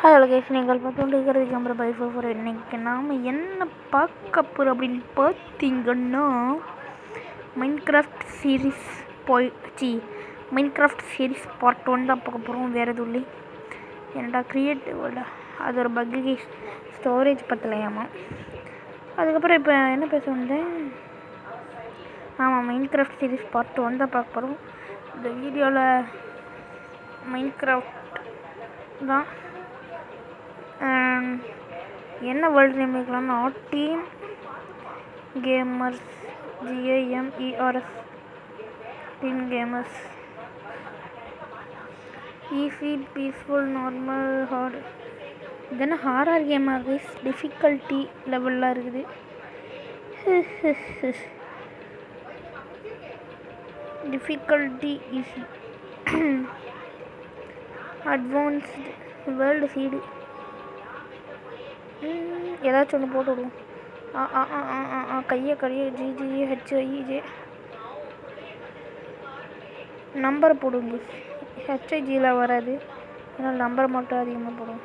Hello guys, நீங்கள் பார்த்துக்கொண்டிருக்கிறது camera by four. இன்னைக்கு நாம் என்ன பார்க்க போகிறோம் அப்படின்னு பார்த்தீங்கன்னா, Minecraft series Minecraft series part 1 தான் பார்க்க போகிறோம். வேறு எதுவும் இல்லை. என்னடா க்ரியேட்டிவோட அது ஒரு பக்கு ஸ்டோரேஜ் பற்றலையாமா. அதுக்கப்புறம் இப்போ என்ன பேச வந்தேன், ஆமாம், மைன்கிராஃப்ட் சீரீஸ் பார்ட் 1 தான் பார்க்க போகிறோம். இந்த வீடியோவில் மைன்கிராஃப்ட் தான் என்ன வேர்ல்டு நேம் வைக்கலாம்னா team gamers, GAMERS, team gamers. Easy, peaceful, normal, hard. இதென்ன ஹாரர் கேமாக இருக்குது, டிஃபிகல்ட்டி லெவல்லாம் இருக்குது. Difficulty easy, advanced, world seed. ஏதாச்சும் ஒன்று போட்டு விடுவோம். கையை GGHIJ நம்பரை போடுங்க. HIGயில் வராது, அதனால் நம்பரை மட்டும் அதிகமாக போடுவோம்.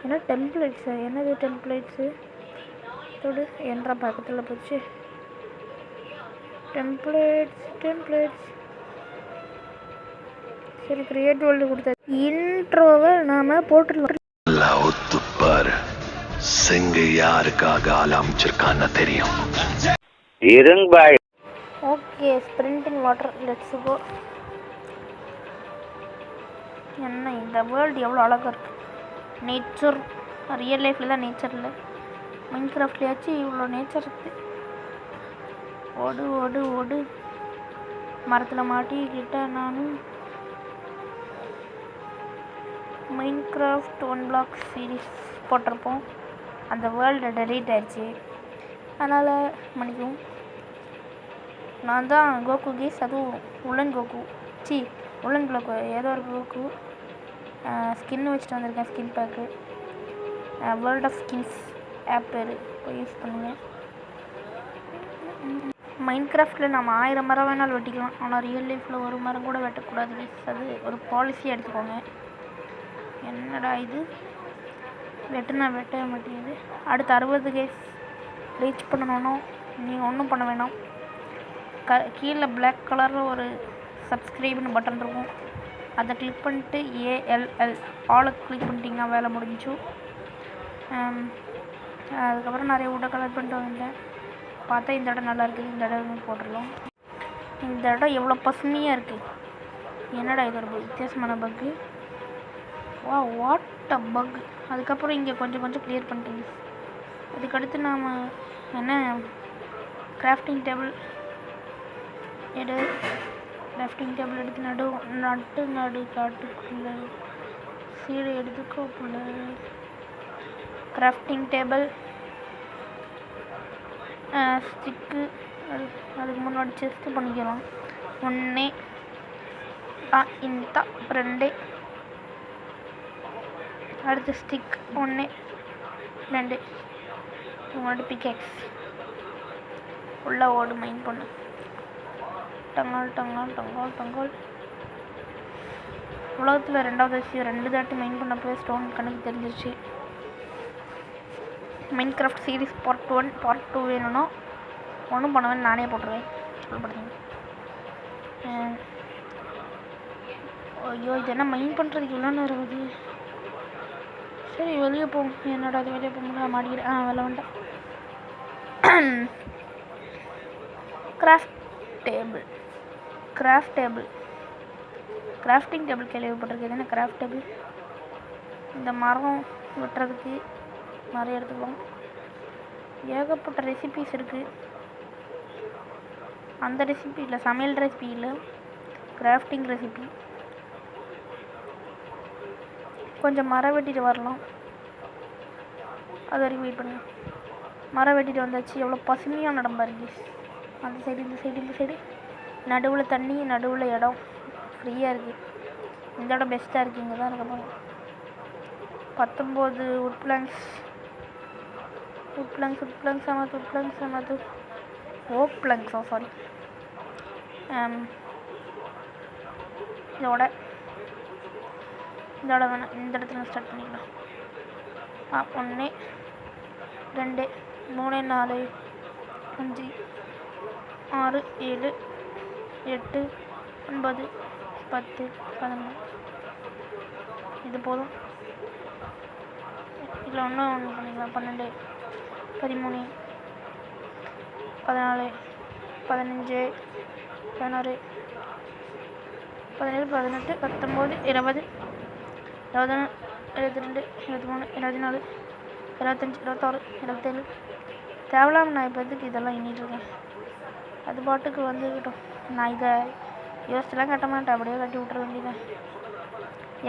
ஏன்னா டெம்ப்ளேட்ஸு, என்னது டெம்ப்ளேட்ஸு தொடு என்ற பக்கத்தில் போச்சு. டெம்ப்ளேட்ஸ் சரி, கிரியேட் வேர்ல்டு கொடுத்தா இன்ட்ரோவை நாம் போட்டுடலாம். ஒத்துப்பாரு, சிங்க யாருக்காக ஆரம்பிச்சிருக்கான்னு தெரியும். Okay, sprint in water, let's go. என்ன இந்த வேர்ல்டு எவ்வளோ அழகாக இருக்குது. நேச்சர் ரியல் லைஃப்பில் தான் நேச்சர் இல்லை, மைன்கிராஃப்ட்லேயாச்சும் இவ்வளோ நேச்சர் இருக்குது. ஓடு ஓடு ஓடு, மரத்தில் மாட்டிக்கிட்ட நானும். மைன்கிராஃப்ட் 1 பிளாக் சீரீஸ் போட்டிருப்போம், அந்த வேர்ல்டு டெலீட் ஆயிடுச்சு, அதனால் மன்னிக்கவும். நான் தான் கோகு கேஸ், அதுவும் உலன் கோகு, உலன் கோகு, ஏதோ ஒரு கோகு. ஸ்கின் வச்சுட்டு வந்திருக்கேன், skin pack. World of skins ஆப் பேர், போய் யூஸ் பண்ணுங்கள். மைன்கிராஃப்டில் நம்ம 1000 மரம் வேணாலும் வெட்டிக்கலாம், ஆனால் ரியல் லைஃப்பில் ஒரு மரம் கூட வெட்டக்கூடாது கேஸ். அது ஒரு பாலிசியாக எடுத்துக்கோங்க. என்னடா இது, வெட்ட மாட்டேங்குது. அடுத்து 60 கேஸ் ரீச் பண்ணணும்னா நீங்கள் ஒன்றும் பண்ண வேணாம். கீழே பிளாக் கலரில் ஒரு சப்ஸ்கிரைப்னு பட்டன் இருக்கும், அதை கிளிக் பண்ணிட்டு ALL ஆளை கிளிக் பண்ணிட்டீங்கன்னா வேலை முடிஞ்சு. அதுக்கப்புறம் நிறைய வுட்டை கலர் பண்ணிட்டு வந்தேன். பார்த்தா இந்த இடம் நல்லா இருக்குது, இந்த இடம் போட்டுடலாம். இந்த இடம் எவ்வளோ பசுமையாக இருக்குது. என்னடா இது ஒரு வித்தியாசமான பக்கு. What a buck. அதுக்கப்புறம் இங்கே கொஞ்சம் கிளியர் பண்ணிட்டீங்க. அதுக்கடுத்து நாம் என்ன, கிராஃப்டிங் டேபிள் எடுத்து நடு காட்டுக்குள்ளே சீடு எடுத்துக்கோக்குள்ள. கிராஃப்டிங் டேபிள், ஸ்டிக்கு, அதுக்கு முன்னாடி செஸ்ட்டு பண்ணிக்கலாம். 1 இந்த 2, அடுத்து ஸ்டிக் 1 2, முன்னாடி பிக்கேக்ஸ். உள்ள ஓடு, மைன் பண்ணு. டங்கால். உலகத்தில் 2வது விஷயம், 2 தாட்டி மைன் பண்ணப்போ ஸ்டோன் கணக்கு தெரிஞ்சிருச்சு. மைன்கிராஃப்ட் சீரீஸ் பார்ட் 1 பார்ட் 2 வேணும்னா ஒன்றும் பண்ணுவேன், நானே போட்டுருவேன். சொல்லப்படுறீங்க. ஐயோ, இது என்ன மைன் பண்ணுறதுக்கு இவ்வளோ நேரம் ஆகுது. சரி, வெளியே போகும். என்னடா அது, வெளியே போக முடியாது, மாட்டிக்கிறேன். வெளில வந்துட்டேன். கிராஃப்டிங் டேபிள் கேள்விப்பட்டிருக்கு. என்ன கிராஃப்ட் டேபிள்? இந்த மரம் வெட்டுறதுக்கு நிறைய எடுத்துக்கலாம். ஏகப்பட்ட ரெசிபீஸ் இருக்குது. அந்த ரெசிபி இல்லை, சமையல் ரெசிபி இல்லை, கிராஃப்டிங் ரெசிபி. கொஞ்சம் மரம் வெட்டிட்டு வரலாம், அது வரைக்கும் வெயிட் பண்ணுங்க. மரம் வெட்டிட்டு வந்தாச்சு. எவ்வளோ பசுமையான இடம் பாருங்க. அந்த சைடு, இந்த சைடு, நடுவில் தண்ணி, நடுவில் இடம் ஃப்ரீயாக இருக்குது. இந்த இடம் பெஸ்ட்டாக இருக்குது. இங்கே தான் இருக்க போகிறோம். 19 wood planks சமத்து ஓக் பிளாங்க்ஸா, சாரி. இதோட இந்த இடம் வேணாம், இந்த இடத்துல ஸ்டார்ட் பண்ணிக்கலாம். 1 2 3 4 5 6 7 8 9 10 11. இது போதும். இதில் ஒன்று பண்ணிக்கலாம். 12 13 14 15 16 17 18 19 20 21 22 23 24 25 26 27. தேவலாம் நான் இப்போ எதுக்கு இதெல்லாம் எண்ணிட்டுருக்கேன்? அது பாட்டுக்கு வந்துக்கிட்டோம். நான் இதை யோசிச்சுலாம் கட்ட மாட்டேன், அப்படியே கட்டி விட்ற வேண்டியதான்.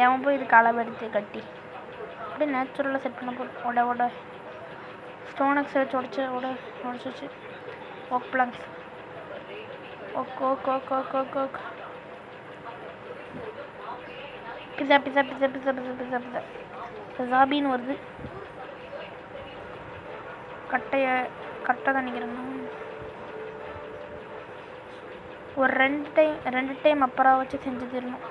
ஏன் போய் இது களவு எடுத்து கட்டி அப்படியே நேச்சுரலாக செட் பண்ண போகிறோம். உட ஸ்டோனக்ஸ் வச்சு உடச்சிச்சு. ஒர்க் பிளாங்க்ஸ் ஓக் பிஸா பிஸா பிஸா பிஸா பிஸா பிஸா பிஸா ஜாபின்னு வருது. கரெக்டாக தான் நினைக்கிறேன்னா ஒரு ரெண்டு டைம் அப்புறம் வச்சு செஞ்சு தரணும்.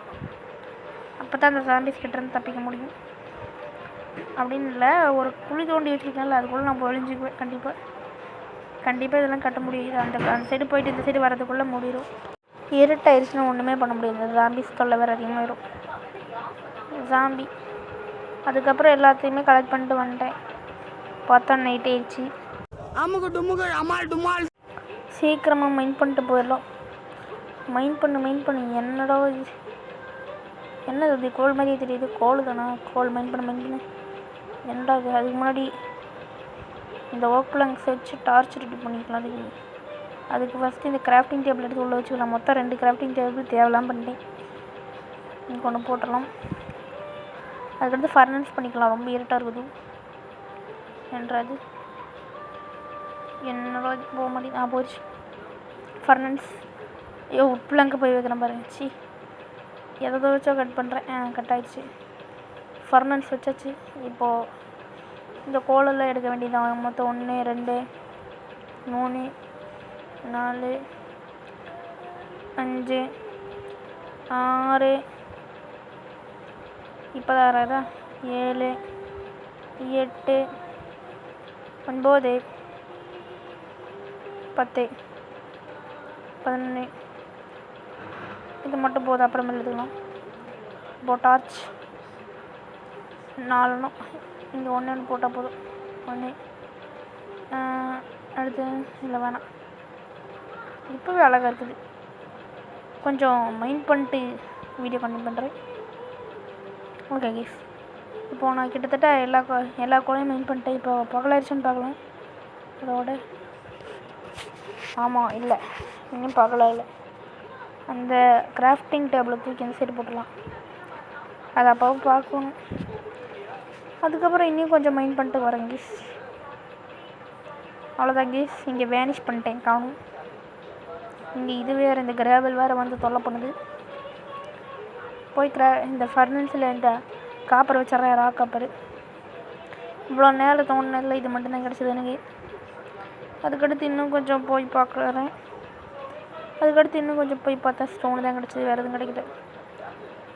அப்போ தான் அந்த ஜாம்பிஸ் கிட்டேருந்து தப்பிக்க முடியும். அப்படின்னு இல்லை, ஒரு குழி தோண்டி வச்சுருக்கேன்ல, அதுக்குள்ளே நம்ம ஒழிஞ்சிக்குவேன். கண்டிப்பாக இதெல்லாம் கட்ட முடியுது. அந்த சைடு போயிட்டு இந்த சைடு வரதுக்குள்ளே முடியும். இருட்டாயிருச்சுன்னா ஒன்றுமே பண்ண முடியாது. ஜாம்பிஸ் தொல்லை வேறு அதிகமாகிடும். ஜாம்பி அதுக்கப்புறம் எல்லாத்தையுமே கலெக்ட் பண்ணிட்டு வந்துட்டேன். பார்த்தா நைட் ஆயிடுச்சு. சீக்கிரமாக மைண்ட் பண்ணிட்டு போயிடலாம். மைண்ட் பண்ணு. என்னடா இது? என்னது இது? கோல் மாதிரியே தெரியுது. கோல் தானா? கோல் மைண்ட் பண்ணு. என்னடா இது? அதுக்கு முன்னாடி இந்த ஒர்க் பிளாங்க்ஸ் வச்சு டார்ச் ரெடி பண்ணிக்கலாம். அதுக்கு ஃபஸ்ட்டு இந்த கிராஃப்டிங் டேபிள் எடுத்து உள்ளே வச்சுக்கலாம். மொத்தம் 2 கிராஃப்டிங் டேபிள் தேவைலாம் பண்ணிட்டேன். இங்கே ஒன்று போட்டுடலாம். அதுக்கடுத்து ஃபர்னன்ஸ் பண்ணிக்கலாம். ரொம்ப இருட்டாக இருக்குது. என்றது என்னடா போக மாட்டேங்குது. போச்சு ஃபர்னன்ஸ். உட் பிளாங்க்கு போய் வைக்கிறேன் பாருங்க. எதை வச்சோ கட் பண்ணுறேன். கட் ஆகிடுச்சு. ஃபர்னன்ஸ் வச்சாச்சு. இப்போது இந்த கோலெல்லாம் எடுக்க வேண்டியதான். மொத்தம் 1 2 3 4 5 6 இப்போ தான் 7 8 9 10 11. இது மட்டும் போதும், அப்புறமே எழுதுக்கலாம். இப்போ டார்ச் 4 இங்கே 1 போட்டால் போதும். 1 அடுத்து இல்லை வேணாம். இப்போவே அழகாக இருக்குது. கொஞ்சம் மைண்ட் பண்ணிட்டு வீடியோ கண்டினியூ பண்ணுறேன். ஓகே கைஸ், இப்போது நான் கிட்டத்தட்ட எல்லா கோலையும் மைண்ட் பண்ணிட்டேன். இப்போ பகலாயிருச்சுன்னு பார்க்கலாம். அதோட ஆமாம் இல்லை, இன்னும் பகலாக இல்லை. அந்த கிராஃப்டிங் டேபிளை தூக்கி அந்த சைடு போட்டுடலாம். அதை அப்போ பார்க்கணும். அதுக்கப்புறம் இன்னும் கொஞ்சம் மைண்ட் பண்ணிட்டு வரேன் கீஸ். அவ்வளோதான் கீஸ். இங்கே வேனிஷ் பண்ணிட்டேன், காணும். இங்கே இது வேறு, இந்த கிராவல் வேறு வந்து தொல்லை பண்ணுது. போய் இந்த ஃபர்னன்ஸில் இந்த காப்பர் வச்சிட்றேன். ரா காப்பர். இவ்வளோ நேரம் தோணுனதில் இது மட்டும்தான் கிடச்சிது எனக்கு. அதுக்கடுத்து இன்னும் கொஞ்சம் போய் பார்க்குறேன். அதுக்கடுத்து இன்னும் கொஞ்சம் போய் பார்த்தா ஸ்டோனு தான் கிடச்சிது, வேறு எதுவும் கிடைக்கல.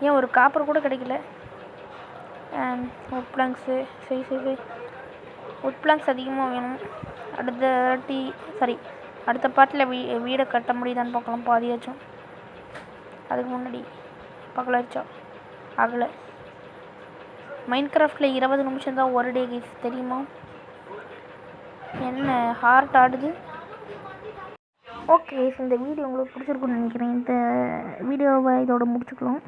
ஏன் ஒரு காப்பர் கூட கிடைக்கல. உட் பிளாங்க்ஸு சரி உட் பிளாங்க்ஸ் அதிகமாக வேணும். அடுத்த பாட்டில் வீடை கட்ட முடியுதான்னு பார்க்கலாம். பாதியாச்சும். அதுக்கு முன்னாடி பகலாச்சா ஆகலை. மைண்ட் கிராஃப்டில் 20 நிமிஷம் தான் ஒரு டே கைஸ், தெரியுமா? என்ன ஹார்ட் ஆடுது. ஓகே, இந்த வீடியோ உங்களுக்கு பிடிச்சிருக்குன்னு நினைக்கிறேன். இந்த வீடியோவை இதோட முடிச்சுக்கலாம்.